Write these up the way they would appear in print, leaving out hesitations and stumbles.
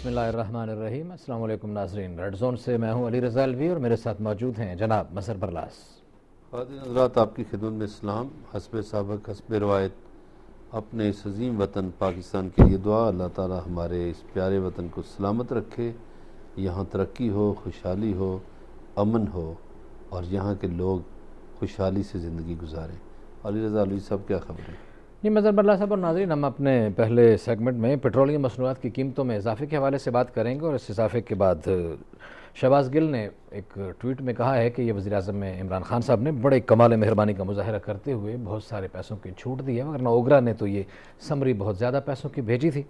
اللہ الرحمن الرحیم۔ السلام علیکم ناظرین، ریڈ زون سے میں ہوں علی رضا الوی اور میرے ساتھ موجود ہیں جناب مسر برلاس۔ خادم حضرات، آپ کی خدمت میں اسلام حسب سابق حسب روایت اپنے اس عظیم وطن پاکستان کے لیے دعا۔ اللہ تعالی ہمارے اس پیارے وطن کو سلامت رکھے، یہاں ترقی ہو، خوشحالی ہو، امن ہو اور یہاں کے لوگ خوشحالی سے زندگی گزاریں۔ علی رضا الوی صاحب، کیا خبر ہے؟ جی مسر برلاس صاحب اور ناظرین، ہم اپنے پہلے سیگمنٹ میں پیٹرولیم مصنوعات کی قیمتوں میں اضافے کے حوالے سے بات کریں گے، اور اس اضافے کے بعد شہباز گل نے ایک ٹویٹ میں کہا ہے کہ یہ وزیر اعظم عمران خان صاحب نے بڑے کمال مہربانی کا مظاہرہ کرتے ہوئے بہت سارے پیسوں کی چھوٹ دی ہے، ورنہ اوگرا نے تو یہ سمری بہت زیادہ پیسوں کی بھیجی تھی،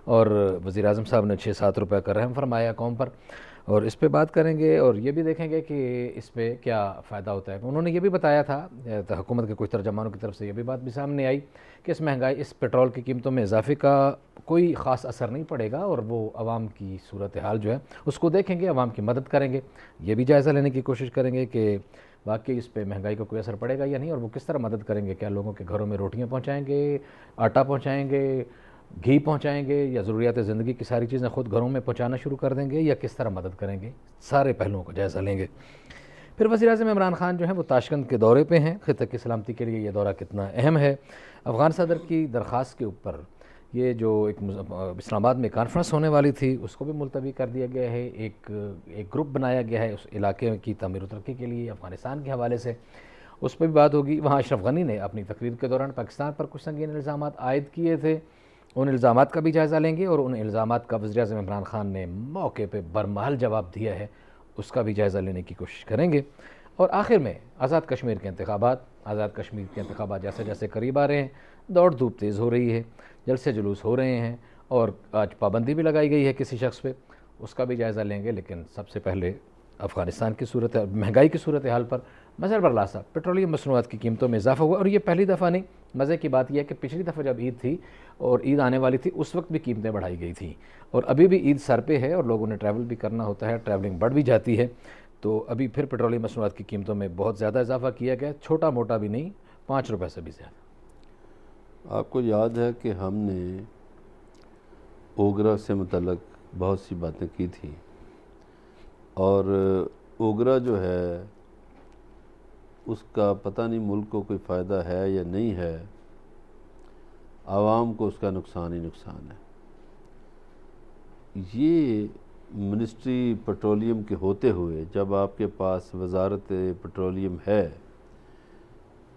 اور وزیر اعظم صاحب نے 6-7 روپے کا رحم فرمایا قوم پر، اور اس پہ بات کریں گے اور یہ بھی دیکھیں گے کہ اس پہ کیا فائدہ ہوتا ہے۔ انہوں نے یہ بھی بتایا تھا، حکومت کے کچھ ترجمانوں کی طرف سے یہ بھی بات بھی سامنے آئی کہ اس مہنگائی، اس پیٹرول کی قیمتوں میں اضافے کا کوئی خاص اثر نہیں پڑے گا، اور وہ عوام کی صورتحال جو ہے اس کو دیکھیں گے، عوام کی مدد کریں گے، یہ بھی جائزہ لینے کی کوشش کریں گے کہ واقعی اس پہ مہنگائی کا کوئی اثر پڑے گا یا نہیں، اور وہ کس طرح مدد کریں گے۔ کیا لوگوں کے گھروں میں روٹیاں پہنچائیں گے، آٹا پہنچائیں گے، گھی پہنچائیں گے، یا ضروریات زندگی کی ساری چیزیں خود گھروں میں پہنچانا شروع کر دیں گے، یا کس طرح مدد کریں گے، سارے پہلوؤں کا جائزہ لیں گے۔ پھر وزیر اعظم عمران خان جو ہیں وہ تاشقند کے دورے پہ ہیں، خطے کی سلامتی کے لیے یہ دورہ کتنا اہم ہے۔ افغان صدر کی درخواست کے اوپر یہ جو ایک اسلام آباد میں کانفرنس ہونے والی تھی اس کو بھی ملتوی کر دیا گیا ہے، ایک گروپ بنایا گیا ہے اس علاقے کی تعمیر و ترقی کے لیے افغانستان کے حوالے سے، اس پہ بھی بات ہوگی۔ وہاں اشرف غنی نے اپنی تقریر کے دوران پاکستان پر کچھ سنگین الزامات عائد کیے تھے، ان الزامات کا بھی جائزہ لیں گے، اور ان الزامات کا وزیر اعظم عمران خان نے موقع پہ برمحل جواب دیا ہے، اس کا بھی جائزہ لینے کی کوشش کریں گے۔ اور آخر میں آزاد کشمیر کے انتخابات، آزاد کشمیر کے انتخابات جیسے جیسے قریب آ رہے ہیں، دوڑ دھوپ تیز ہو رہی ہے، جلسے جلوس ہو رہے ہیں، اور آج پابندی بھی لگائی گئی ہے کسی شخص پہ، اس کا بھی جائزہ لیں گے۔ لیکن سب سے پہلے افغانستان کی مہنگائی کی صورتحال پر مسر برلاس صاحب، پیٹرولیم مصنوعات کی قیمتوں میں اضافہ ہوا، اور یہ پہلی دفعہ نہیں۔ مزے کی بات یہ ہے کہ پچھلی دفعہ جب عید تھی اور عید آنے والی تھی اس وقت بھی قیمتیں بڑھائی گئی تھیں، اور ابھی بھی عید سر پہ ہے اور لوگوں نے ٹریول بھی کرنا ہوتا ہے، ٹریولنگ بڑھ بھی جاتی ہے، تو ابھی پھر پیٹرولیم مصنوعات کی قیمتوں میں بہت زیادہ اضافہ کیا گیا، چھوٹا موٹا بھی نہیں، 5 روپے سے بھی زیادہ۔ آپ کو یاد ہے کہ ہم نے اوگرا سے متعلق بہت سی باتیں کی تھیں، اور اوگرا جو ہے اس کا پتہ نہیں ملک کو کوئی فائدہ ہے یا نہیں ہے، عوام کو اس کا نقصان ہی نقصان ہے۔ یہ منسٹری پیٹرولیم کے ہوتے ہوئے جب آپ کے پاس وزارت پیٹرولیم ہے،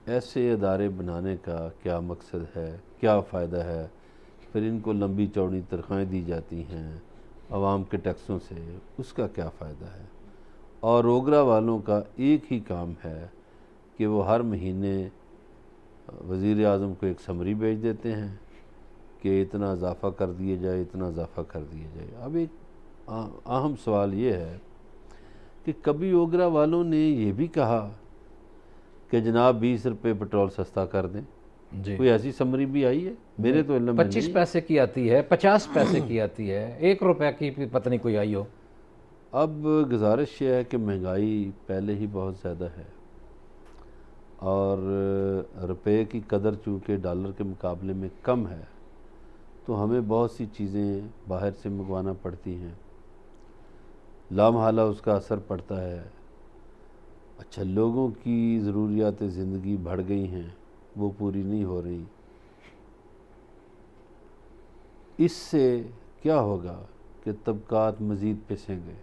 ایسے ادارے بنانے کا کیا مقصد ہے، کیا فائدہ ہے؟ پھر ان کو لمبی چوڑی تنخواہیں دی جاتی ہیں عوام کے ٹیکسوں سے، اس کا کیا فائدہ ہے؟ اور اوگرا والوں کا ایک ہی کام ہے کہ وہ ہر مہینے وزیر اعظم کو ایک سمری بھیج دیتے ہیں کہ اتنا اضافہ کر دیے جائے، اتنا اضافہ کر دیا جائے۔ اب ایک اہم سوال یہ ہے کہ کبھی اوگرا والوں نے یہ بھی کہا کہ جناب 20 روپے پٹرول سستا کر دیں؟ جی، کوئی ایسی سمری بھی آئی ہے؟ میرے تو علم میں 25 نہیں۔ پیسے کی آتی ہے، 50 پیسے کی آتی ہے، 1 روپے کی پتہ نہیں کوئی آئی ہو۔ اب گزارش یہ ہے کہ مہنگائی پہلے ہی بہت زیادہ ہے، اور روپے کی قدر چونکہ ڈالر کے مقابلے میں کم ہے، تو ہمیں بہت سی چیزیں باہر سے منگوانا پڑتی ہیں، لامحالہ اس کا اثر پڑتا ہے۔ اچھا، لوگوں کی ضروریات زندگی بڑھ گئی ہیں، وہ پوری نہیں ہو رہی۔ اس سے کیا ہوگا کہ طبقات مزید پسیں گے۔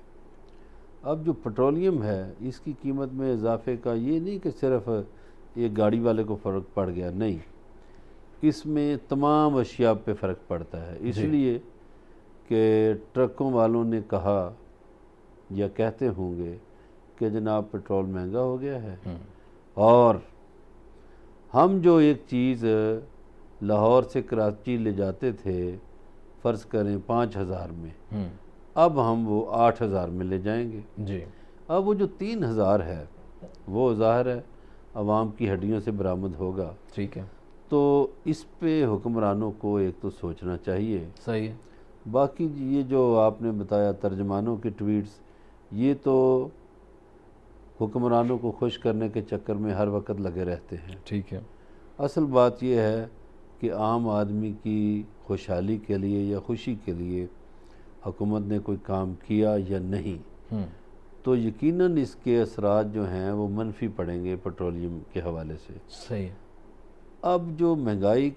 اب جو پیٹرولیم ہے اس کی قیمت میں اضافے کا یہ نہیں کہ صرف ایک گاڑی والے کو فرق پڑ گیا، نہیں، اس میں تمام اشیاء پہ فرق پڑتا ہے، اس لیے کہ ٹرکوں والوں نے کہا یا کہتے ہوں گے کہ جناب پیٹرول مہنگا ہو گیا ہے، اور ہم جو ایک چیز لاہور سے کراچی لے جاتے تھے فرض کریں 5,000 میں، اب ہم وہ 8,000 میں لے جائیں گے۔ جی، اب وہ جو 3,000 ہے وہ ظاہر ہے عوام کی ہڈیوں سے برآمد ہوگا، ٹھیک ہے، تو اس پہ حکمرانوں کو ایک تو سوچنا چاہیے۔ صحیح ہے۔ باقی یہ جو آپ نے بتایا ترجمانوں کے ٹویٹس، یہ تو حکمرانوں کو خوش کرنے کے چکر میں ہر وقت لگے رہتے ہیں۔ ٹھیک ہے، اصل بات یہ ہے کہ عام آدمی کی خوشحالی کے لیے یا خوشی کے لیے حکومت نے کوئی کام کیا یا نہیں، تو یقیناً اس کے اثرات جو ہیں وہ منفی پڑیں گے پیٹرولیم کے حوالے سے۔ صحیح۔ اب جو مہنگائی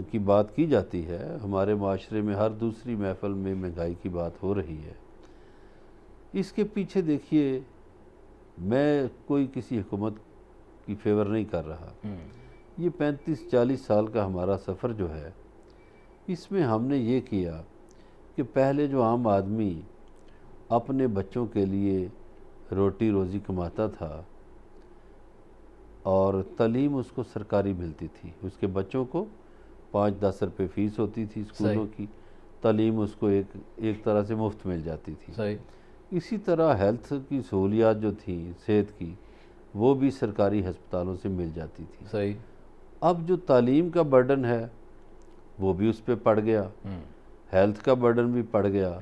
کی بات کی جاتی ہے، ہمارے معاشرے میں ہر دوسری محفل میں مہنگائی کی بات ہو رہی ہے، اس کے پیچھے دیکھیے، میں کوئی کسی حکومت کی فیور نہیں کر رہا، یہ 35-40 سال کا ہمارا سفر جو ہے، اس میں ہم نے یہ کیا کہ پہلے جو عام آدمی اپنے بچوں کے لیے روٹی روزی کماتا تھا اور تعلیم اس کو سرکاری ملتی تھی، اس کے بچوں کو 5-10 روپے فیس ہوتی تھی اسکولوں کی، تعلیم اس کو ایک طرح سے مفت مل جاتی تھی۔ صحیح۔ اسی طرح ہیلتھ کی سہولیات جو تھیں صحت کی، وہ بھی سرکاری ہسپتالوں سے مل جاتی تھی۔ صحیح۔ اب جو تعلیم کا برڈن ہے وہ بھی اس پہ پڑ گیا، ہیلتھ کا برڈن بھی پڑ گیا،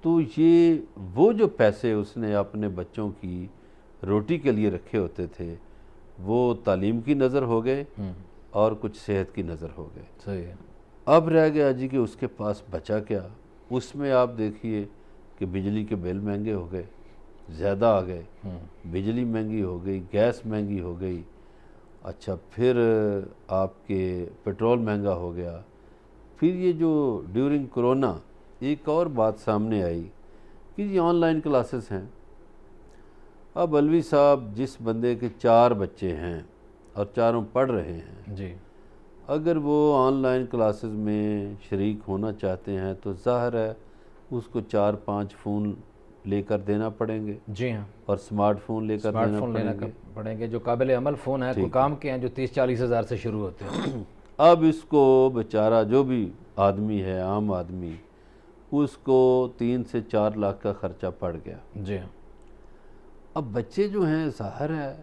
تو یہ وہ جو پیسے اس نے اپنے بچوں کی روٹی کے لیے رکھے ہوتے تھے وہ تعلیم کی نظر ہو گئے اور کچھ صحت کی نظر ہو گئے۔ صحیح۔ اب رہ گیا جی کہ اس کے پاس بچا کیا، اس میں آپ دیکھیے کہ بجلی کے بل مہنگے ہو گئے، زیادہ آ گئے، بجلی مہنگی ہو گئی، گیس مہنگی ہو گئی، اچھا پھر آپ کے پیٹرول مہنگا ہو گیا، پھر یہ جو ڈیورنگ کرونا ایک اور بات سامنے آئی کہ یہ آن لائن کلاسز ہیں۔ اب الوی صاحب جس بندے کے 4 بچے ہیں اور چاروں پڑھ رہے ہیں، جی، اگر وہ آن لائن کلاسز میں شریک ہونا چاہتے ہیں تو ظاہر ہے اس کو 4-5 فون لے کر دینا پڑیں گے، جی ہاں، اور سمارٹ فون لے کر اسمارٹ دینا فون پڑیں لینا گے۔ پڑیں گے جو قابل عمل فون ہیں، کوئی کام کے ہیں، جو 30-40 ہزار سے شروع ہوتے ہیں۔ اب اس کو بیچارہ جو بھی آدمی ہے، عام آدمی، اس کو 3 سے 4 لاکھ کا خرچہ پڑ گیا۔ جی ہاں۔ اب بچے جو ہیں، ظاہر ہے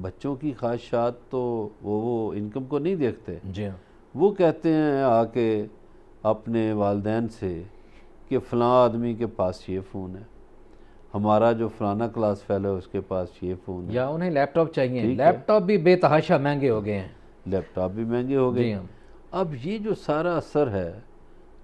بچوں کی خواہشات تو وہ انکم کو نہیں دیکھتے، جی ہاں۔ وہ کہتے ہیں آ کے اپنے والدین سے کہ فلاں آدمی کے پاس یہ فون ہے، ہمارا جو فلانا کلاس فیلو ہے اس کے پاس یہ فون ہے، یا انہیں لیپ ٹاپ چاہیے، ٹھیک ہے۔ لیپ ٹاپ بھی بے تحاشا مہنگے ہو گئے ہیں۔ لیپ ٹاپ بھی مہنگے ہو گئے۔ جی ہاں۔ اب یہ جو سارا اثر ہے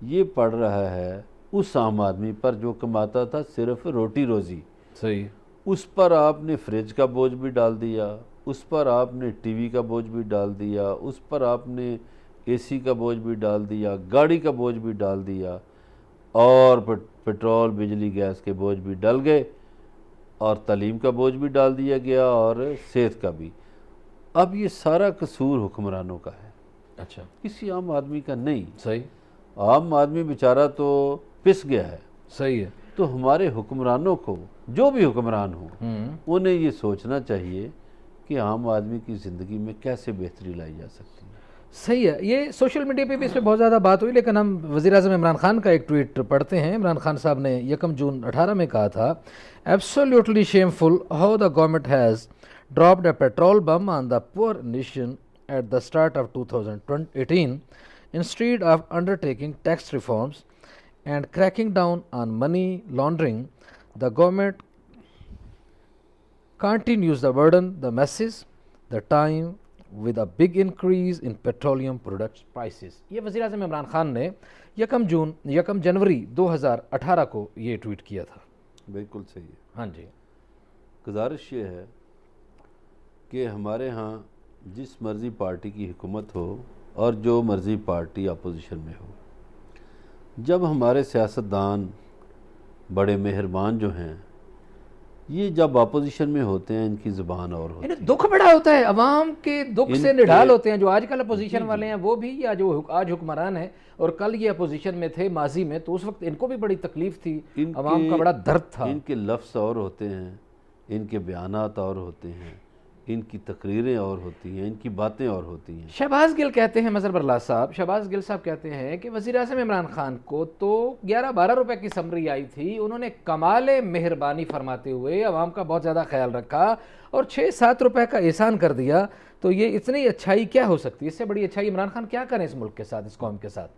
یہ پڑ رہا ہے اس عام آدمی پر جو کماتا تھا صرف روٹی روزی، صحیح۔ اس پر آپ نے فریج کا بوجھ بھی ڈال دیا، اس پر آپ نے ٹی وی کا بوجھ بھی ڈال دیا، اس پر آپ نے اے سی کا بوجھ بھی ڈال دیا، گاڑی کا بوجھ بھی ڈال دیا، اور پیٹرول بجلی گیس کے بوجھ بھی ڈل گئے، اور تعلیم کا بوجھ بھی ڈال دیا گیا، اور صحت کا بھی۔ اب یہ سارا قصور حکمرانوں کا ہے، اچھا، کسی عام آدمی کا نہیں۔ صحیح، عام آدمی بیچارہ تو پس گیا ہے۔ صحیح ہے۔ تو ہمارے حکمرانوں کو، جو بھی حکمران ہوں، انہیں یہ سوچنا چاہیے کہ عام آدمی کی زندگی میں کیسے بہتری لائی جا سکتی ہے۔ صحیح ہے۔ یہ سوشل میڈیا پہ بھی اس پہ بہت زیادہ بات ہوئی، لیکن ہم وزیر اعظم عمران خان کا ایک ٹویٹ پڑھتے ہیں۔ عمران خان صاحب نے 1 جون 18 میں کہا تھا، absolutely shameful how the government has dropped a petrol bomb on the poor nation at the start of 2018 instead of undertaking tax reforms and cracking down on money laundering. The government continues to burden the masses, the time with a big increase in petroleum products prices. یہ وزیر اعظم عمران خان نے 1 جنوری 2018 کو یہ tweet کیا تھا۔ بالکل صحیح ہے۔ ہاں جی۔ گزارش یہ ہے کہ ہمارے ہاں جس مرضی پارٹی کی حکومت ہو اور جو مرضی پارٹی اپوزیشن میں ہو، جب ہمارے سیاستدان بڑے مہربان جو ہیں، یہ جب اپوزیشن میں ہوتے ہیں ان کی زبان اور ہوتی ہے، دکھ بڑا ہوتا ہے، عوام کے دکھ سے نڈھال ہوتے ہیں۔ جو آج کل اپوزیشن والے ہیں وہ بھی، یا جو آج حکمران ہیں اور کل یہ اپوزیشن میں تھے ماضی میں، تو اس وقت ان کو بھی بڑی تکلیف تھی، عوام کا بڑا درد تھا۔ ان کے لفظ اور ہوتے ہیں، ان کے بیانات اور ہوتے ہیں، ان کی تقریریں اور ہوتی ہیں، ان کی باتیں اور ہوتی ہیں۔ شہباز گل کہتے ہیں، مظہر برلا صاحب، شہباز گل صاحب کہتے ہیں کہ وزیر اعظم عمران خان کو تو 11-12 روپے کی سمری آئی تھی، انہوں نے کمال مہربانی فرماتے ہوئے عوام کا بہت زیادہ خیال رکھا اور 6-7 روپے کا احسان کر دیا، تو یہ اتنی اچھائی کیا ہو سکتی ہے؟ اس سے بڑی اچھائی عمران خان کیا کریں اس ملک کے ساتھ، اس قوم کے ساتھ؟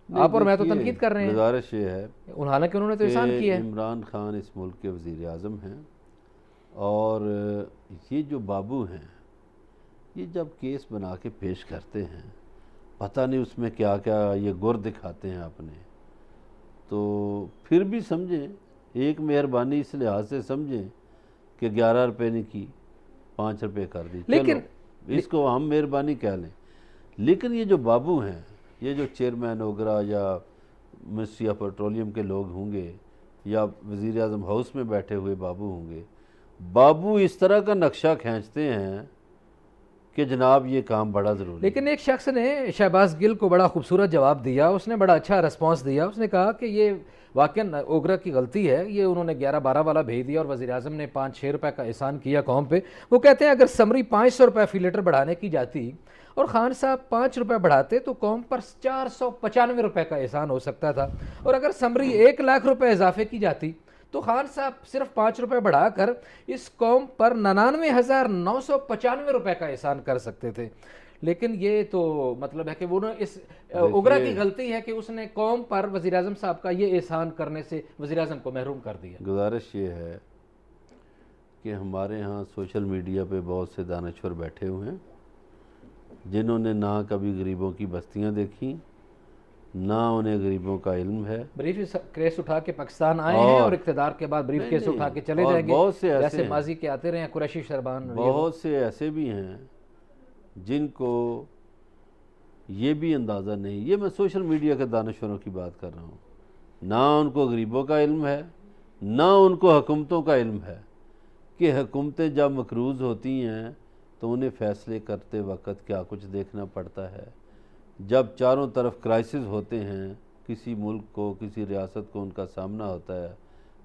آپ اور میں تو تنقید کر رہے ہیں، گزارش یہ ہے حالانکہ انہوں نے تو احسان کیا ہے۔ عمران خان اس ملک کے وزیر اعظم ہیں، اور یہ جو بابو ہیں، یہ جب کیس بنا کے پیش کرتے ہیں، پتہ نہیں اس میں کیا کیا یہ گر دکھاتے ہیں اپنے، تو پھر بھی سمجھیں، ایک مہربانی اس لحاظ سے سمجھیں کہ 11 روپے نہیں کی، 5 روپے کر دی، لیکن اس کو ہم مہربانی کہہ لیں۔ لیکن یہ جو بابو ہیں، یہ جو چیئرمین اوگرا یا منسٹری آف پیٹرولیم کے لوگ ہوں گے یا وزیر اعظم ہاؤس میں بیٹھے ہوئے بابو ہوں گے، بابو اس طرح کا نقشہ کھینچتے ہیں کہ جناب یہ کام بڑا ضروری ہے۔ لیکن ایک شخص نے شہباز گل کو بڑا خوبصورت جواب دیا، اس نے بڑا اچھا رسپانس دیا، اس نے کہا کہ یہ واقعاً اوگرا کی غلطی ہے، یہ انہوں نے 11-12 والا بھیج دیا اور وزیر اعظم نے 5-6 روپے کا احسان کیا قوم پہ۔ وہ کہتے ہیں اگر سمری 500 روپے فی لیٹر بڑھانے کی جاتی اور خان صاحب 5 روپے بڑھاتے تو قوم پر 495 روپے کا احسان ہو سکتا تھا، اور اگر سمری 1 لاکھ روپے اضافے کی جاتی تو خان صاحب صرف 5 روپے بڑھا کر اس قوم پر 99,995 روپے کا احسان کر سکتے تھے۔ لیکن یہ تو مطلب ہے کہ وہ اس اوگرا کی غلطی ہے کہ اس نے قوم پر وزیر اعظم صاحب کا یہ احسان کرنے سے وزیر اعظم کو محروم کر دیا۔ گزارش یہ ہے کہ ہمارے ہاں سوشل میڈیا پہ بہت سے دانشور بیٹھے ہوئے ہیں جنہوں نے نہ کبھی غریبوں کی بستیاں دیکھیں، نہ انہیں غریبوں کا علم ہے۔ بریف کیس اٹھا کے پاکستان آئے ہیں اور اقتدار کے بعد بریف کیس اٹھا کے چلے جائیں گے، بہت سے ایسے جیسے ماضی کے آتے رہے ہیں قریشی شربان۔ بہت سے ایسے بھی ہیں جن کو یہ بھی اندازہ نہیں، یہ میں سوشل میڈیا کے دانشوروں کی بات کر رہا ہوں، نہ ان کو غریبوں کا علم ہے، نہ ان کو حکومتوں کا علم ہے کہ حکومتیں جب مقروض ہوتی ہیں تو انہیں فیصلے کرتے وقت کیا کچھ دیکھنا پڑتا ہے، جب چاروں طرف کرائسس ہوتے ہیں، کسی ملک کو، کسی ریاست کو ان کا سامنا ہوتا ہے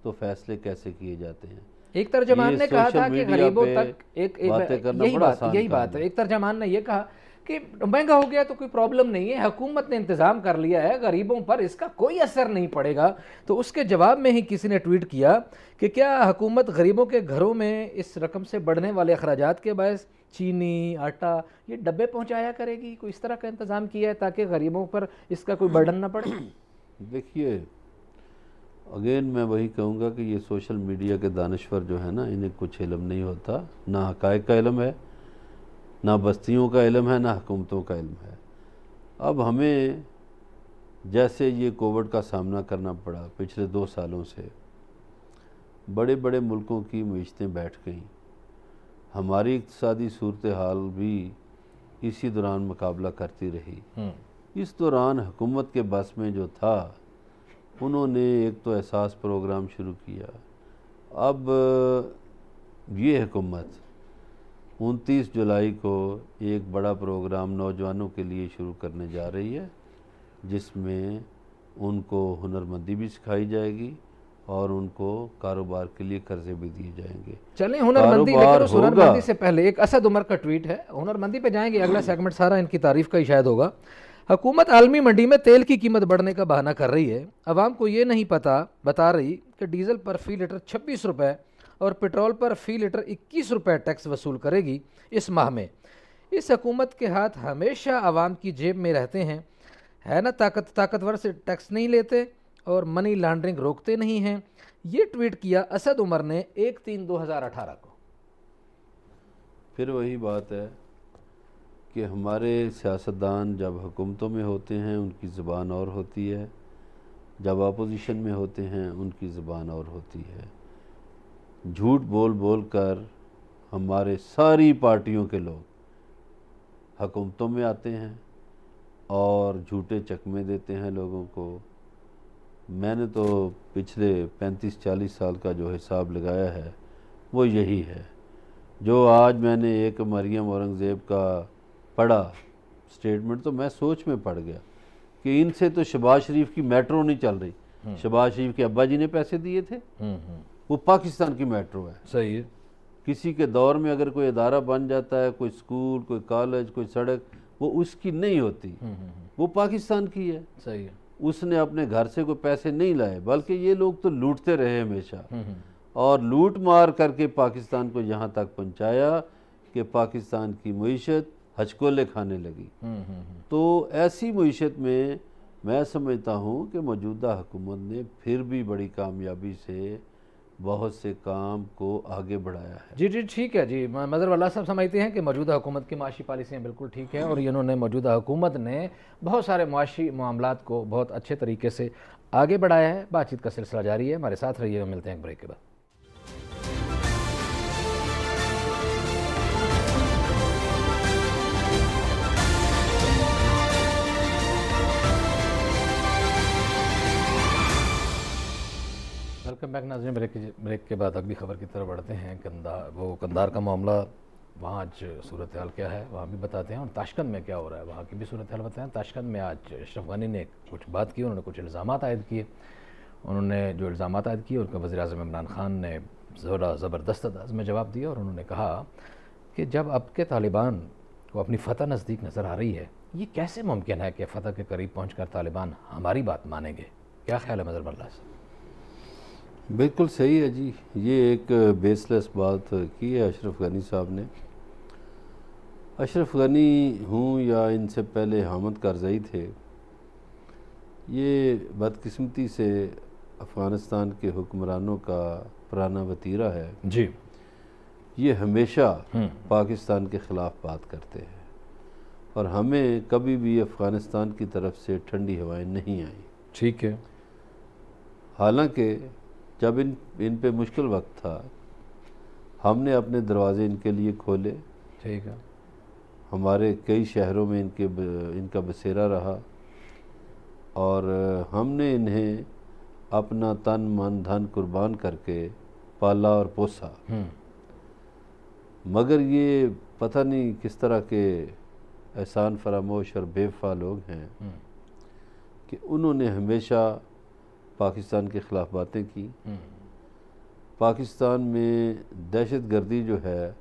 تو فیصلے کیسے کیے جاتے ہیں۔ ایک ترجمان نے کہا تھا کہ غریبوں تک یہی بات ہے، ایک ترجمان نے یہ کہا کہ مہنگا ہو گیا تو کوئی پرابلم نہیں ہے، حکومت نے انتظام کر لیا ہے، غریبوں پر اس کا کوئی اثر نہیں پڑے گا۔ تو اس کے جواب میں ہی کسی نے ٹویٹ کیا کہ کیا حکومت غریبوں کے گھروں میں اس رقم سے بڑھنے والے اخراجات کے باعث چینی، آٹا، یہ ڈبے پہنچایا کرے گی؟ کوئی اس طرح کا انتظام کیا ہے تاکہ غریبوں پر اس کا کوئی برڈن نہ پڑے؟ دیکھیے، اگین میں وہی کہوں گا کہ یہ سوشل میڈیا کے دانشور جو ہیں نا، انہیں کچھ علم نہیں ہوتا، نہ حقائق کا علم ہے، نہ بستیوں کا علم ہے، نہ حکومتوں کا علم ہے۔ اب ہمیں جیسے یہ کووڈ کا سامنا کرنا پڑا پچھلے 2 سالوں سے، بڑے بڑے ملکوں کی معیشتیں بیٹھ گئیں، ہماری اقتصادی صورتحال بھی اسی دوران مقابلہ کرتی رہی۔ اس دوران حکومت کے بس میں جو تھا، انہوں نے ایک تو احساس پروگرام شروع کیا۔ اب یہ حکومت 29 جولائی کو ایک بڑا پروگرام نوجوانوں کے لیے شروع کرنے جا رہی ہے، جس میں ان کو ہنرمندی بھی سکھائی جائے گی اور ان کو کاروبار کے لیے قرضے بھی دیے جائیں گے۔ چلیں ہنرمندی، لیکن اس ہنرمندی سے پہلے ایک اسد عمر کا ٹویٹ ہے، ہنرمندی پہ جائیں گے، اگلا سیگمنٹ سارا ان کی تعریف کا ہی شاید ہوگا۔ حکومت عالمی منڈی میں تیل کی قیمت بڑھنے کا بہانہ کر رہی ہے، عوام کو یہ نہیں بتا رہی کہ ڈیزل پر فی لیٹر 26 روپے اور پٹرول پر فی لیٹر 21 روپے ٹیکس وصول کرے گی اس ماہ میں۔ اس حکومت کے ہاتھ ہمیشہ عوام کی جیب میں رہتے ہیں، ہے نا، طاقتور سے ٹیکس نہیں لیتے اور منی لانڈرنگ روکتے نہیں ہیں۔ یہ ٹویٹ کیا اسد عمر نے 1/3/2018 کو۔ پھر وہی بات ہے کہ ہمارے سیاستدان جب حکومتوں میں ہوتے ہیں ان کی زبان اور ہوتی ہے، جب اپوزیشن میں ہوتے ہیں ان کی زبان اور ہوتی ہے۔ جھوٹ بول بول کر ہمارے ساری پارٹیوں کے لوگ حکومتوں میں آتے ہیں اور جھوٹے چکمے دیتے ہیں لوگوں کو۔ میں نے تو پچھلے 35-40 سال کا جو حساب لگایا ہے وہ یہی ہے۔ جو آج میں نے ایک مریم اورنگزیب کا پڑھا سٹیٹمنٹ تو میں سوچ میں پڑ گیا کہ ان سے تو شہباز شریف کی میٹرو نہیں چل رہی۔ شہباز شریف کے ابا جی نے پیسے دیے تھے، وہ پاکستان کی میٹرو ہے۔ صحیح ہے۔ کسی کے دور میں اگر کوئی ادارہ بن جاتا ہے، کوئی سکول، کوئی کالج، کوئی سڑک، وہ اس کی نہیں ہوتی، وہ پاکستان کی ہے۔ صحیح ہے۔ اس نے اپنے گھر سے کوئی پیسے نہیں لائے، بلکہ یہ لوگ تو لوٹتے رہے ہمیشہ، اور لوٹ مار کر کے پاکستان کو یہاں تک پہنچایا کہ پاکستان کی معیشت ہچکولے کھانے لگی۔ تو ایسی معیشت میں سمجھتا ہوں کہ موجودہ حکومت نے پھر بھی بڑی کامیابی سے بہت سے کام کو آگے بڑھایا ہے۔ جی جی ٹھیک ہے جی، مظہر اللہ صاحب سمجھتے ہیں کہ موجودہ حکومت کی معاشی پالیسیاں بالکل ٹھیک ہیں، اور انہوں نے موجودہ حکومت نے بہت سارے معاشی معاملات کو بہت اچھے طریقے سے آگے بڑھایا ہے۔ بات چیت کا سلسلہ جاری ہے، ہمارے ساتھ رہیے گا، ملتے ہیں ایک بریک کے بعد۔ ویلکم بیک ناظرین، بریک کے بعد اگلی خبر کی طرف بڑھتے ہیں۔ قندھار کا معاملہ، وہاں آج صورتحال کیا ہے وہاں بھی بتاتے ہیں، اور تاشقند میں کیا ہو رہا ہے وہاں کی بھی صورتحال بتائیں۔ تاشقند میں آج اشرف غنی نے کچھ بات کی، انہوں نے کچھ الزامات عائد کیے۔ انہوں نے جو الزامات عائد کیے، ان کا وزیر اعظم عمران خان نے زبردست انداز میں جواب دیا، اور انہوں نے کہا کہ جب اب کے طالبان کو اپنی فتح نزدیک نظر آ رہی ہے، یہ کیسے ممکن ہے کہ فتح کے قریب پہنچ کر طالبان ہماری بات مانیں گے؟ کیا خیال ہے مظہر اللہ سے؟ بالکل صحیح ہے جی، یہ ایک بیس لیس بات کی ہے اشرف غنی صاحب نے۔ اشرف غنی ہوں یا ان سے پہلے حامد کارزئی تھے، یہ بدقسمتی سے افغانستان کے حکمرانوں کا پرانا وتیرہ ہے۔ جی، یہ ہمیشہ پاکستان کے خلاف بات کرتے ہیں، اور ہمیں کبھی بھی افغانستان کی طرف سے ٹھنڈی ہوائیں نہیں آئیں۔ ٹھیک ہے، حالانکہ جب ان پہ مشکل وقت تھا، ہم نے اپنے دروازے ان کے لیے کھولے۔ ٹھیک ہے، ہمارے کئی شہروں میں ان کا بسیرا رہا، اور ہم نے انہیں اپنا تن من دھن قربان کر کے پالا اور پوسا۔ مگر یہ پتہ نہیں کس طرح کے احسان فراموش اور بے وفا لوگ ہیں کہ انہوں نے ہمیشہ پاکستان کے خلاف باتیں کی۔ پاکستان میں دہشت گردی جو ہے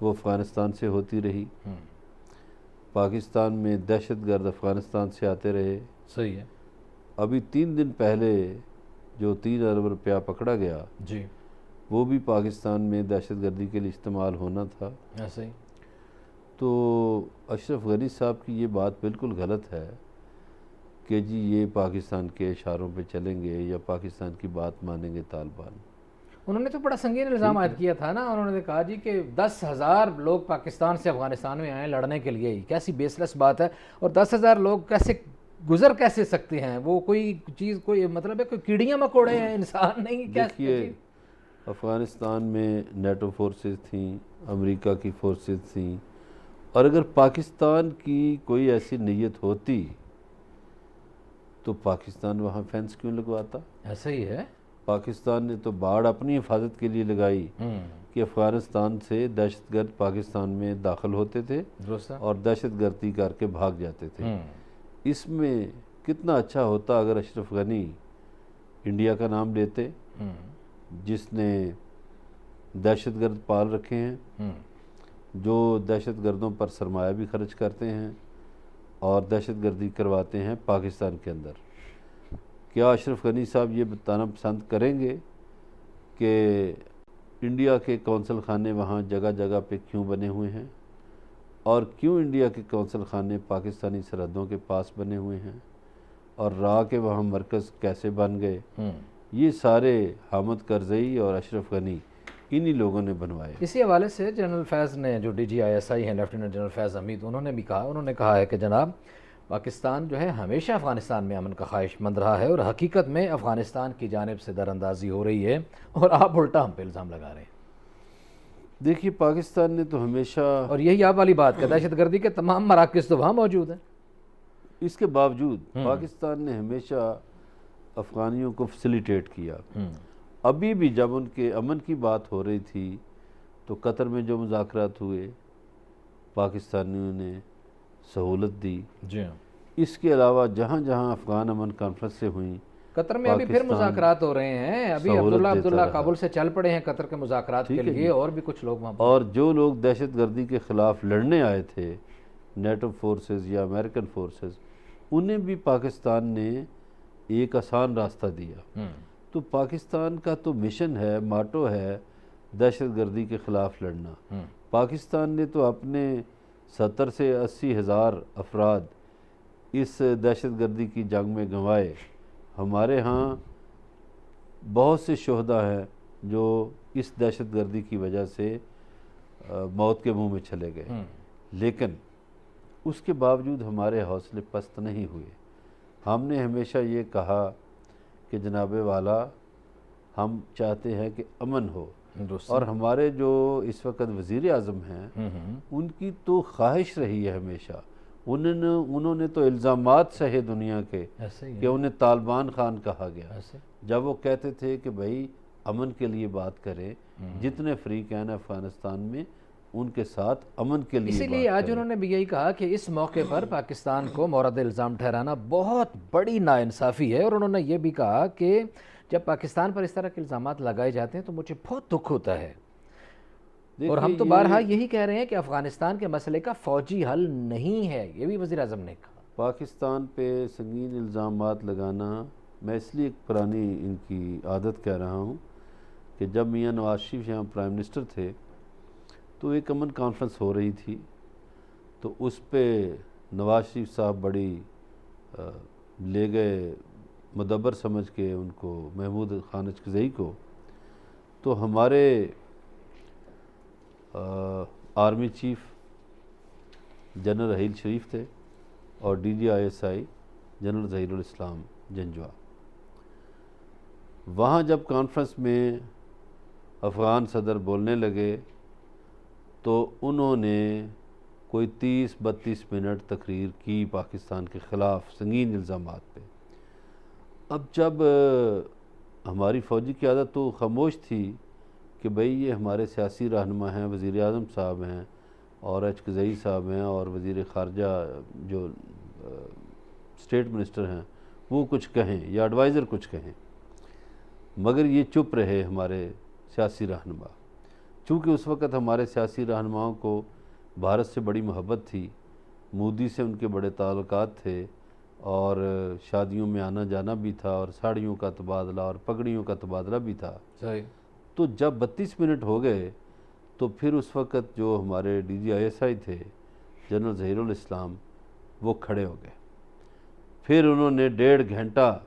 وہ افغانستان سے ہوتی رہی، پاکستان میں دہشت گرد افغانستان سے آتے رہے۔ صحیح ہے، ابھی 3 دن پہلے جو 3 ارب روپیہ پکڑا گیا، جی وہ بھی پاکستان میں دہشت گردی کے لیے استعمال ہونا تھا۔ ایسے ہی۔ تو اشرف غنی صاحب کی یہ بات بالکل غلط ہے کہ جی یہ پاکستان کے اشاروں پہ چلیں گے یا پاکستان کی بات مانیں گے طالبان۔ انہوں نے تو بڑا سنگین الزام عائد کیا تھا نا، انہوں نے کہا جی کہ 10,000 لوگ پاکستان سے افغانستان میں آئے لڑنے کے لیے، کیسی بیس لیس بات ہے، اور 10,000 لوگ کیسے سکتے ہیں؟ وہ کوئی چیز، کوئی مطلب ہے کوئی کیڑیاں مکوڑے ہیں، انسان نہیں۔ دیکھیے، افغانستان میں نیٹو فورسز تھیں، امریکہ کی فورسز تھیں، اور اگر پاکستان کی کوئی ایسی نیت ہوتی تو پاکستان وہاں فینس کیوں لگواتا؟ ایسا ہی ہے، پاکستان نے تو باڑ اپنی حفاظت کے لیے لگائی کہ افغانستان سے دہشت گرد پاکستان میں داخل ہوتے تھے اور دہشت گردی کر کے بھاگ جاتے تھے۔ اس میں کتنا اچھا ہوتا اگر اشرف غنی انڈیا کا نام لیتے، جس نے دہشت گرد پال رکھے ہیں، جو دہشت گردوں پر سرمایہ بھی خرچ کرتے ہیں اور دہشت گردی کرواتے ہیں پاکستان کے اندر۔ کیا اشرف غنی صاحب یہ بتانا پسند کریں گے کہ انڈیا کے کونسل خانے وہاں جگہ جگہ پہ کیوں بنے ہوئے ہیں، اور کیوں انڈیا کے کونسل خانے پاکستانی سرحدوں کے پاس بنے ہوئے ہیں، اور راہ کے وہاں مرکز کیسے بن گئے؟ یہ سارے حامد کرزئی اور اشرف غنی انہی لوگوں نے بنوائے۔ اسی حوالے سے جنرل فیض نے، جو DGISI ہیں لیفٹیننٹ جنرل فیض حمید، انہوں نے کہا ہے کہ جناب پاکستان جو ہے ہمیشہ افغانستان میں امن کا خواہش مند رہا ہے، اور حقیقت میں افغانستان کی جانب سے در اندازی ہو رہی ہے، اور آپ الٹا ہم پہ الزام لگا رہے ہیں۔ دیکھیے، پاکستان نے تو ہمیشہ، اور یہی آپ والی بات کہ دہشت گردی کے تمام مراکز تو وہاں موجود ہیں، اس کے باوجود پاکستان نے ہمیشہ افغانیوں کو فیسیلیٹیٹ کیا۔ ابھی بھی جب ان کے امن کی بات ہو رہی تھی تو قطر میں جو مذاکرات ہوئے، پاکستانیوں نے سہولت دی۔ جی، اس کے علاوہ جہاں جہاں افغان امن کانفرنسیں ہوئیں، قطر میں ابھی پھر مذاکرات ہو رہے ہیں، ابھی عبداللہ کابل سے چل پڑے ہیں قطر کے مذاکرات کے لیے، اور بھی کچھ لوگ وہاں۔ اور جو لوگ دہشت گردی کے خلاف لڑنے آئے تھے، نیٹو فورسز یا امریکن فورسز، انہیں بھی پاکستان نے ایک آسان راستہ دیا۔ تو پاکستان کا تو مشن ہے، ماٹو ہے دہشت گردی کے خلاف لڑنا۔ پاکستان نے تو اپنے 70 سے 80 ہزار افراد اس دہشت گردی کی جنگ میں گنوائے۔ ہمارے ہاں بہت سے شہداء ہیں جو اس دہشت گردی کی وجہ سے موت کے منہ میں چلے گئے، لیکن اس کے باوجود ہمارے حوصلے پست نہیں ہوئے۔ ہم نے ہمیشہ یہ کہا کہ جناب والا ہم چاہتے ہیں کہ امن ہو، اور ہمارے جو اس وقت وزیر اعظم ہیں ان کی تو خواہش رہی ہے ہمیشہ، انہوں نے تو الزامات سہے دنیا کے کہ انہیں طالبان خان کہا گیا، جب وہ کہتے تھے کہ بھائی امن کے لیے بات کریں، جتنے فریق ہیں افغانستان میں ان کے ساتھ امن کے لیے، اسی لیے آج انہوں نے بھی یہی کہا کہ اس موقع پر پاکستان کو مورد الزام ٹھہرانا بہت بڑی ناانصافی ہے، اور انہوں نے یہ بھی کہا کہ جب پاکستان پر اس طرح کے الزامات لگائے جاتے ہیں تو مجھے بہت دکھ ہوتا ہے، اور ہم تو بارہا یہی کہہ رہے ہیں کہ افغانستان کے مسئلے کا فوجی حل نہیں ہے، یہ بھی وزیر اعظم نے کہا۔ پاکستان پہ سنگین الزامات لگانا میں اس لیے ایک پرانی ان کی عادت کہہ رہا ہوں کہ جب میاں نواز شریف یہاں پرائم منسٹر تھے تو ایک امن کانفرنس ہو رہی تھی، تو اس پہ نواز شریف صاحب بڑی لے گئے مدبر سمجھ کے ان کو، محمود خان اچکزئی کو، تو ہمارے army chief general Raheel Sharif تھے اور D G I S I general Zaheer ul-Islam Janjua, وہاں جب کانفرنس میں افغان صدر بولنے لگے تو انہوں نے کوئی 30-32 منٹ تقریر کی پاکستان کے خلاف سنگین الزامات پہ۔ اب جب ہماری فوجی قیادت تو خاموش تھی کہ بھئی یہ ہمارے سیاسی رہنما ہیں، وزیر اعظم صاحب ہیں اور اچکزئی صاحب ہیں اور وزیر خارجہ جو اسٹیٹ منسٹر ہیں وہ کچھ کہیں یا ایڈوائزر کچھ کہیں، مگر یہ چپ رہے ہمارے سیاسی رہنما، چونکہ اس وقت ہمارے سیاسی رہنماؤں کو بھارت سے بڑی محبت تھی، مودی سے ان کے بڑے تعلقات تھے اور شادیوں میں آنا جانا بھی تھا اور ساڑیوں کا تبادلہ اور پگڑیوں کا تبادلہ بھی تھا۔ تو جب 32 منٹ ہو گئے تو پھر اس وقت جو ہمارے ڈی جی آئی ایس آئی تھے جنرل ظہیر الاسلام وہ کھڑے ہو گئے، پھر انہوں نے 1.5 گھنٹہ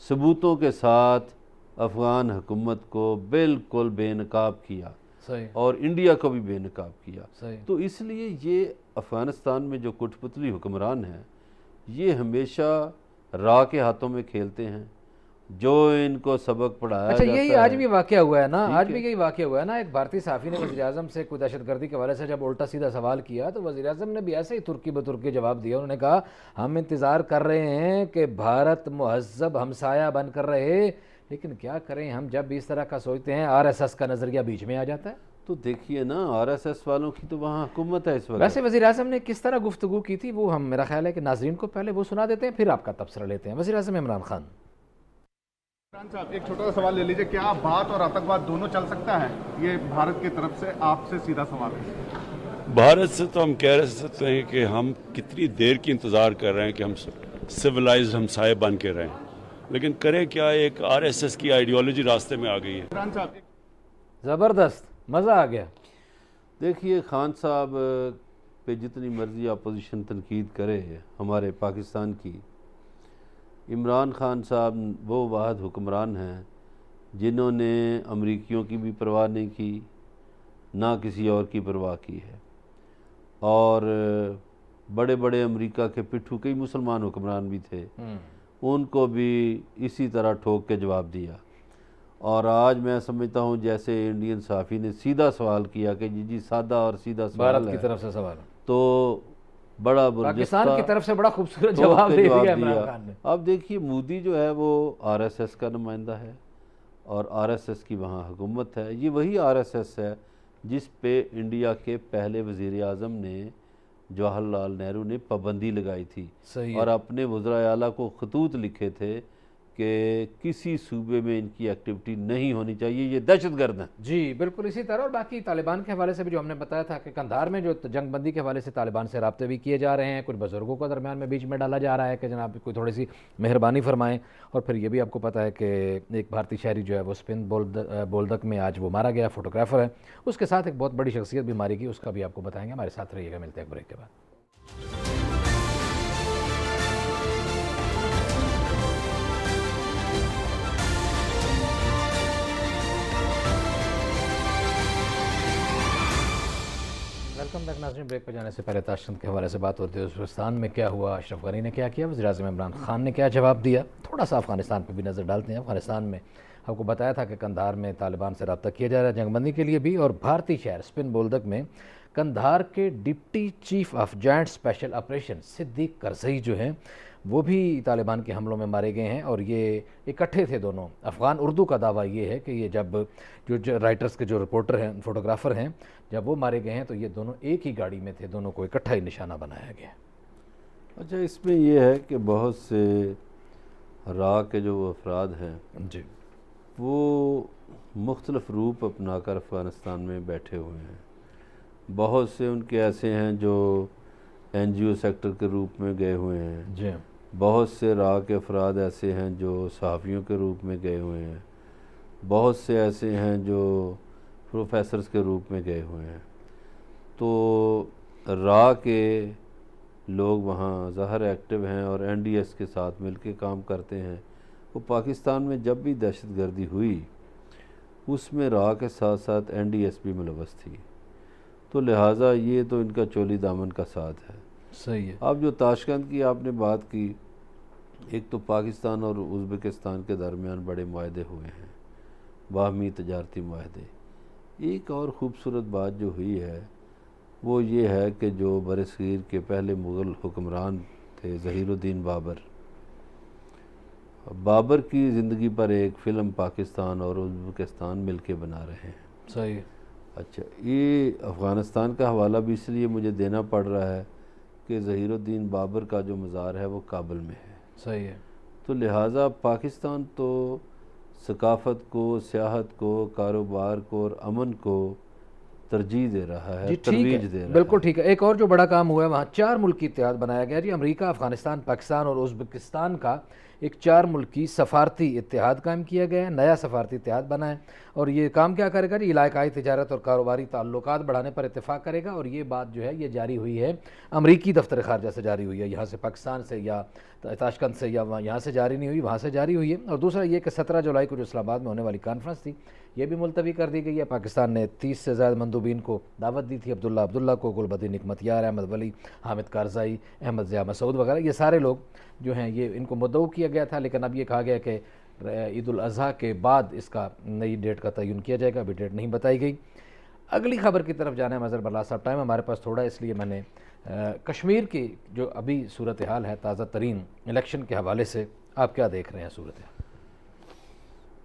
ثبوتوں کے ساتھ افغان حکومت کو بالکل بے نقاب کیا اور انڈیا کو بھی بے نقاب کیا۔ تو اس لیے یہ افغانستان میں جو کٹ پتلی حکمران ہیں یہ ہمیشہ راہ کے ہاتھوں میں کھیلتے ہیں، جو ان کو سبق پڑھایا اچھا جاتا یہی ہے۔ آج بھی واقعہ ہوا ہے نا، آج بھی یہی واقعہ ہوا ہے نا، ایک بھارتی صحافی نے وزیر اعظم سے کوئی دہشت گردی کے حوالے سے جب الٹا سیدھا سوال کیا تو وزیر اعظم نے بھی ایسے ہی ترکی بترکی جواب دیا، انہوں نے کہا ہم انتظار کر رہے ہیں کہ بھارت مہذب ہمسایہ بن کر رہے، لیکن کیا کریں ہم جب بھی اس طرح کا سوچتے ہیں آر ایس ایس کا نظریہ بیچ میں آ جاتا ہے۔ تو دیکھیے نا آر ایس ایس والوں کی تو وہاں حکومت ہے اس وقت۔ ویسے وزیر اعظم نے کس طرح گفتگو کی تھی وہ ہم میرا خیال ہے کہ ناظرین کو پہلے وہ سنا دیتے ہیں پھر آپ کا تبصرہ لیتے ہیں۔ وزیر اعظم عمران خان صاحب ایک چھوٹا سا سوال لے لیجئے، کیا بات اور آتنکواد دونوں چل سکتا ہے؟ یہ بھارت کی طرف سے آپ سے سیدھا سوال ہے۔ بھارت سے تو ہم کہہ سکتے ہیں کہ ہم کتنی دیر کی انتظار کر رہے ہیں کہ ہم سویلائزڈ ہمسائے بن کے رہیں، لیکن کریں کیا، ایک آر ایس ایس کی آئیڈیالوجی راستے میں آ گئی ہے۔ عمران صاحب زبردست، مزہ آ گیا۔ دیکھیے خان صاحب پہ جتنی مرضی اپوزیشن تنقید کرے ہمارے پاکستان کی، عمران خان صاحب وہ واحد حکمران ہیں جنہوں نے امریکیوں کی بھی پرواہ نہیں کی، نہ کسی اور کی پرواہ کی ہے، اور بڑے بڑے امریکہ کے پٹھو کئی مسلمان حکمران بھی تھے، ان کو بھی اسی طرح ٹھوک کے جواب دیا۔ اور آج میں سمجھتا ہوں جیسے انڈین صحافی نے سیدھا سوال کیا کہ جی سادہ اور سیدھا سوال بھارت کی طرف سے سوال، تو بڑا پاکستان کی طرف سے بڑا خوبصورت جواب دے دیا عمران خان نے۔ اب دیکھیے مودی جو ہے وہ آر ایس ایس کا نمائندہ ہے اور آر ایس ایس کی وہاں حکومت ہے، یہ وہی آر ایس ایس ہے جس پہ انڈیا کے پہلے وزیر اعظم نے جواہر لال نہرو نے پابندی لگائی تھی اور اپنے وزراء اعلیٰ کو خطوط لکھے تھے کہ کسی صوبے میں ان کی ایکٹیویٹی نہیں ہونی چاہیے، یہ دہشت گرد ہیں۔ جی بالکل اسی طرح، اور باقی طالبان کے حوالے سے بھی جو ہم نے بتایا تھا کہ قندھار میں جو جنگ بندی کے حوالے سے طالبان سے رابطے بھی کیے جا رہے ہیں، کچھ بزرگوں کو درمیان میں بیچ میں ڈالا جا رہا ہے کہ جناب کوئی تھوڑی سی مہربانی فرمائیں، اور پھر یہ بھی آپ کو پتہ ہے کہ ایک بھارتی شہری جو ہے وہ اسپین بولدک میں آج وہ مارا گیا، فوٹوگرافر ہے، اس کے ساتھ ایک بہت بڑی شخصیت بھی ماری گئی، اس کا بھی آپ کو بتائیں گے، ہمارے ساتھ رہیے گا، ملتے ہیں بریک کے بعد۔ ویلکم بیک ناظرین. بریک پہ جانے سے پہلے تاشقند کے حوالے سے بات ہوتی ہے. وزیرستان میں کیا ہوا, اشرف غنی نے کیا کیا, وزیراعظم عمران خان نے کیا جواب دیا, تھوڑا سا افغانستان پہ بھی نظر ڈالتے ہیں. افغانستان میں آپ کو بتایا تھا کہ قندھار میں طالبان سے رابطہ کیا جا رہا ہے جنگ بندی کے لیے بھی, اور بھارتی شہر اسپن بولدک میں قندھار کے deputy chief of joint special operation Sadiq Karzai جو ہیں وہ بھی طالبان کے حملوں میں مارے گئے ہیں. اور یہ اکٹھے تھے دونوں. افغان اردو کا دعویٰ یہ ہے کہ یہ جب جو رائٹرز کے جو رپورٹر ہیں, فوٹوگرافر ہیں, جب وہ مارے گئے ہیں تو یہ دونوں ایک ہی گاڑی میں تھے, دونوں کو اکٹھا ہی نشانہ بنایا گیا. اچھا, اس میں یہ ہے کہ بہت سے راہ کے جو افراد ہیں جی, وہ مختلف روپ اپنا کر افغانستان میں بیٹھے ہوئے ہیں. بہت سے ان کے ایسے ہیں جو این جی او سیکٹر کے روپ میں گئے ہوئے ہیں. جی, بہت سے راہ کے افراد ایسے ہیں جو صحافیوں کے روپ میں گئے ہوئے ہیں. بہت سے ایسے ہیں جو پروفیسرز کے روپ میں گئے ہوئے ہیں. تو راہ کے لوگ وہاں ظاہر ایکٹیو ہیں اور این ڈی ایس کے ساتھ مل کے کام کرتے ہیں. وہ پاکستان میں جب بھی دہشت گردی ہوئی اس میں راہ کے ساتھ ساتھ این ڈی ایس بھی ملوث تھی. تو لہٰذا یہ تو ان کا چولی دامن کا ساتھ ہے. صحیح ہے. اب جو تاشقند کی آپ نے بات کی, ایک تو پاکستان اور ازبکستان کے درمیان بڑے معاہدے ہوئے ہیں, باہمی تجارتی معاہدے. ایک اور خوبصورت بات جو ہوئی ہے وہ یہ ہے کہ جو برصغیر کے پہلے مغل حکمران تھے ظہیر الدین بابر کی زندگی پر ایک فلم پاکستان اور ازبکستان مل کے بنا رہے ہیں. صحیح. اچھا, یہ افغانستان کا حوالہ بھی اس لیے مجھے دینا پڑ رہا ہے کہ ظہیر الدین بابر کا جو مزار ہے وہ کابل میں ہے. صحیح ہے. تو لہٰذا پاکستان تو ثقافت کو, سیاحت کو, کاروبار کو اور امن کو ترجیح دے رہا ہے, ترویج دے رہا ہے. بالکل ٹھیک ہے. ایک اور جو بڑا کام ہوا ہے, وہاں 4 ملکی اتحاد بنایا گیا. جی, امریکہ, افغانستان, پاکستان اور ازبکستان کا ایک 4 ملکی سفارتی اتحاد قائم کیا گیا ہے. نیا سفارتی اتحاد بنا ہے اور یہ کام کیا کرے گا جی, علاقائی تجارت اور کاروباری تعلقات بڑھانے پر اتفاق کرے گا. اور یہ بات جو ہے یہ جاری ہوئی ہے امریکی دفتر خارجہ سے جاری ہوئی ہے, یہاں سے پاکستان سے یا تاشقند سے یا یہاں سے جاری نہیں ہوئی, وہاں سے جاری ہوئی ہے. اور دوسرا یہ کہ 17 جولائی کو جو اسلام آباد میں ہونے والی کانفرنس تھی یہ بھی ملتوی کر دی گئی ہے. پاکستان نے 30 سے زائد مندوبین کو دعوت دی تھی, عبداللہ کو, گلبدین نعمتیار, احمد ولی, حامد کارزائی, احمد ضیاء مسعود وغیرہ. یہ سارے لوگ جو ہیں یہ ان کو مدعو کیا گیا تھا, لیکن اب یہ کہا گیا کہ عید الاضحیٰ کے بعد اس کا نئی ڈیٹ کا تعین کیا جائے گا. ابھی ڈیٹ نہیں بتائی گئی. اگلی خبر کی طرف جانا ہے مظہر برلا صاحب. ٹائم ہمارے پاس تھوڑا ہے اس لیے میں نے کشمیر کی جو ابھی صورتحال ہے تازہ ترین الیکشن کے حوالے سے آپ کیا دیکھ رہے ہیں صورتحال؟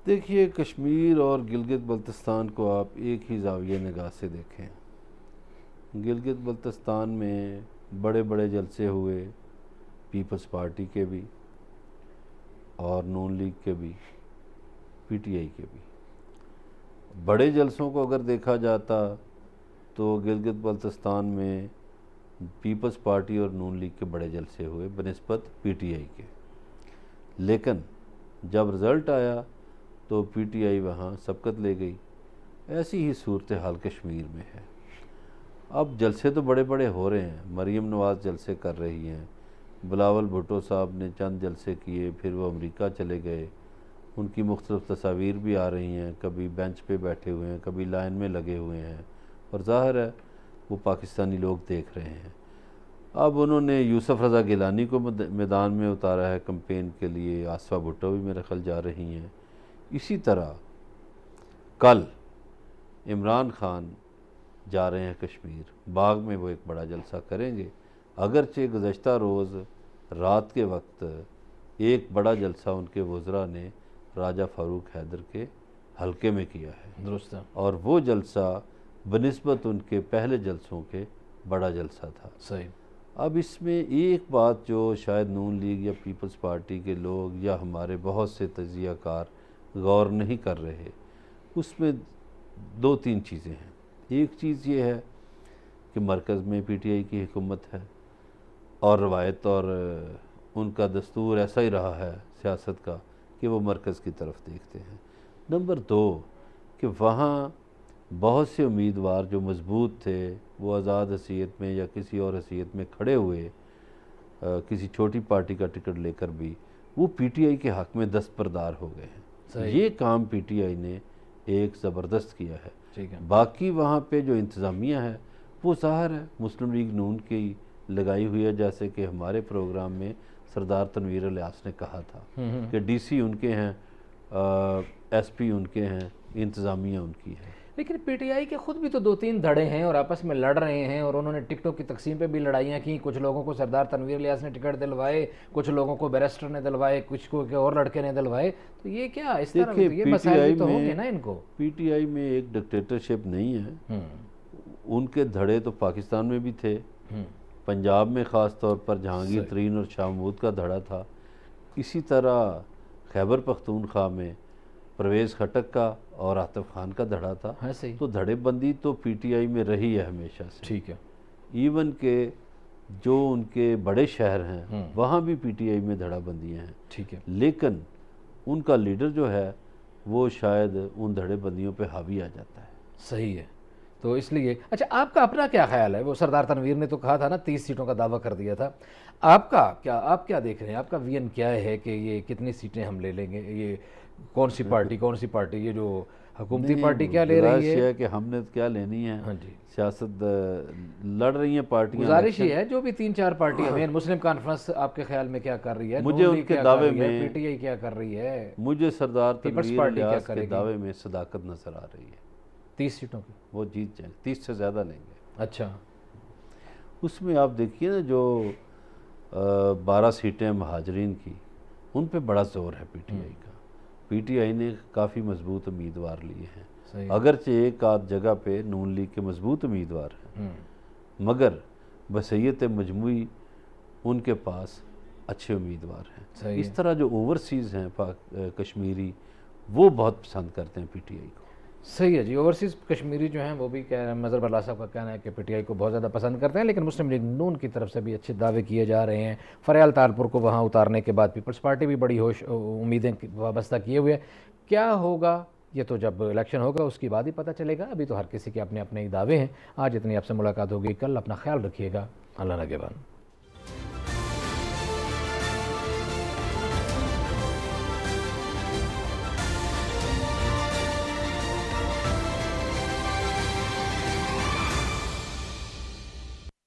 دیکھیے, کشمیر اور گلگت بلتستان کو آپ ایک ہی زاویہ نگاہ سے دیکھیں. گلگت بلتستان میں بڑے بڑے جلسے ہوئے, پیپلز پارٹی کے بھی اور نون لیگ کے بھی, پی ٹی آئی کے بھی. بڑے جلسوں کو اگر دیکھا جاتا تو گلگت بلتستان میں پیپلز پارٹی اور نون لیگ کے بڑے جلسے ہوئے بنسبت پی ٹی آئی کے. لیکن جب رزلٹ آیا تو پی ٹی آئی وہاں سبقت لے گئی. ایسی ہی صورتحال کشمیر میں ہے. اب جلسے تو بڑے بڑے ہو رہے ہیں, مریم نواز جلسے کر رہی ہیں, بلاول بھٹو صاحب نے چند جلسے کیے, پھر وہ امریکہ چلے گئے. ان کی مختلف تصاویر بھی آ رہی ہیں, کبھی بینچ پہ بیٹھے ہوئے ہیں, کبھی لائن میں لگے ہوئے ہیں, اور ظاہر ہے وہ پاکستانی لوگ دیکھ رہے ہیں. اب انہوں نے یوسف رضا گیلانی کو میدان میں اتارا ہے کمپین کے لیے, آصفہ بھٹو بھی میرے خیال جا رہی ہیں. اسی طرح کل عمران خان جا رہے ہیں کشمیر, باغ میں وہ ایک بڑا جلسہ کریں گے. اگرچہ گزشتہ روز رات کے وقت ایک بڑا جلسہ ان کے وزراء نے راجہ فاروق حیدر کے حلقے میں کیا ہے, درست ہے, اور وہ جلسہ بنسبت ان کے پہلے جلسوں کے بڑا جلسہ تھا. صحیح. اب اس میں ایک بات جو شاید نون لیگ یا پیپلز پارٹی کے لوگ یا ہمارے بہت سے تجزیہ کار غور نہیں کر رہے, اس میں 2-3 چیزیں ہیں. ایک چیز یہ ہے کہ مرکز میں پی ٹی آئی کی حکومت ہے اور روایت اور ان کا دستور ایسا ہی رہا ہے سیاست کا کہ وہ مرکز کی طرف دیکھتے ہیں. نمبر 2 کہ وہاں بہت سے امیدوار جو مضبوط تھے وہ آزاد حیثیت میں یا کسی اور حیثیت میں کھڑے ہوئے, کسی چھوٹی پارٹی کا ٹکٹ لے کر بھی, وہ پی ٹی آئی کے حق میں دستبردار ہو گئے ہیں. یہ کام پی ٹی آئی نے ایک زبردست کیا ہے. باقی وہاں پہ جو انتظامیہ ہے وہ ظاہر ہے مسلم لیگ نون کی لگائی ہوئی ہے، جیسے کہ ہمارے پروگرام میں سردار تنویر الیاس نے کہا تھا کہ ڈی سی ان کے ہیں، ایس پی ان کے ہیں، انتظامیہ ان کی ہے۔ لیکن پی ٹی آئی کے خود بھی تو 2-3 دھڑے ہیں اور آپس میں لڑ رہے ہیں، اور انہوں نے ٹکٹوں کی تقسیم پہ بھی لڑائیاں کی، کچھ لوگوں کو سردار تنویر الیاس نے ٹکٹ دلوائے، کچھ لوگوں کو بیرسٹر نے دلوائے، کچھ کو اور لڑکے نے دلوائے، تو یہ کیا اس طرح دیکھیں یہ پی ٹی مسائل آئی بھی تو ہوں گے میں نا ان کو۔ پی ٹی آئی میں ایک ڈکٹیٹرشپ نہیں ہے، ان کے دھڑے تو پاکستان میں بھی تھے، پنجاب میں خاص طور پر جہانگیر ترین اور شاہ محمود کا دھڑا تھا، اسی طرح خیبر پختونخوا میں پرویز خٹک کا اور عاطف خان کا دھڑا تھا۔ ہاں صحیح، تو دھڑے بندی تو پی ٹی آئی میں رہی ہے ہمیشہ سے، ٹھیک ہے، ایون کہ جو ان کے بڑے شہر ہیں وہاں بھی پی ٹی آئی میں دھڑا بندیاں ہیں، ٹھیک ہے، لیکن ان کا لیڈر جو ہے وہ شاید ان دھڑے بندیوں پہ حاوی آ جاتا ہے۔ صحیح ہے۔ تو اس لیے اچھا آپ کا اپنا کیا خیال ہے؟ وہ سردار تنویر نے تو کہا تھا نا 30 سیٹوں کا دعویٰ کر دیا تھا، آپ کیا دیکھ رہے ہیں؟ آپ کا وی این کیا ہے کہ یہ کتنی سیٹیں ہم لے لیں گے؟ یہ کون سی پارٹی یہ جو حکومتی پارٹی کیا لے رہی ہے؟ کہ ہم نے کیا لینی ہے، ہاں جی، سیاست لڑ رہی ہیں پارٹیاں، گزارش یہ ہے جو بھی 3-4 پارٹیاں ہیں، مسلم کانفرنس آپ کے خیال میں کیا کر رہی ہے؟ مجھے ان کے دعوے میں پی ٹی آئی کیا کر رہی ہے؟ مجھے سردار پیپلز تنویر پارٹی کیا الیاس کرے کے گی؟ دعوے میں صداقت نظر آ رہی ہے، 30 سیٹوں کی؟ وہ جیت جائیں، 30 سے زیادہ لیں گے۔ اچھا، اس میں آپ دیکھیے نا جو 12 سیٹیں مہاجرین کی، ان پہ بڑا زور ہے پی ٹی آئی کا، پی ٹی آئی نے کافی مضبوط امیدوار لیے ہیں، صحیح، اگرچہ ایک آدھ جگہ پہ نون لیگ کے مضبوط امیدوار ہیں، مگر بصیت مجموعی ان کے پاس اچھے امیدوار ہیں۔ صحیح اس طرح جو اوورسیز ہیں کشمیری، وہ بہت پسند کرتے ہیں پی ٹی آئی کو۔ صحیح ہے جی، اوورسیز کشمیری جو ہیں وہ بھی کہہ رہے ہیں، مظہر بلّہ صاحب کا کہنا ہے کہ پی ٹی آئی کو بہت زیادہ پسند کرتے ہیں، لیکن مسلم لیگ نون کی طرف سے بھی اچھے دعوے کیے جا رہے ہیں۔ فریال تالپور کو وہاں اتارنے کے بعد پیپلز پارٹی بھی بڑی امیدیں وابستہ کیے ہوئے ہے۔ کیا ہوگا یہ تو جب الیکشن ہوگا اس کی بعد ہی پتہ چلے گا، ابھی تو ہر کسی کے اپنے اپنے ہی دعوے ہیں۔ آج اتنی آپ سے ملاقات ہوگی، کل اپنا خیال رکھیے گا، اللہ نگہبان۔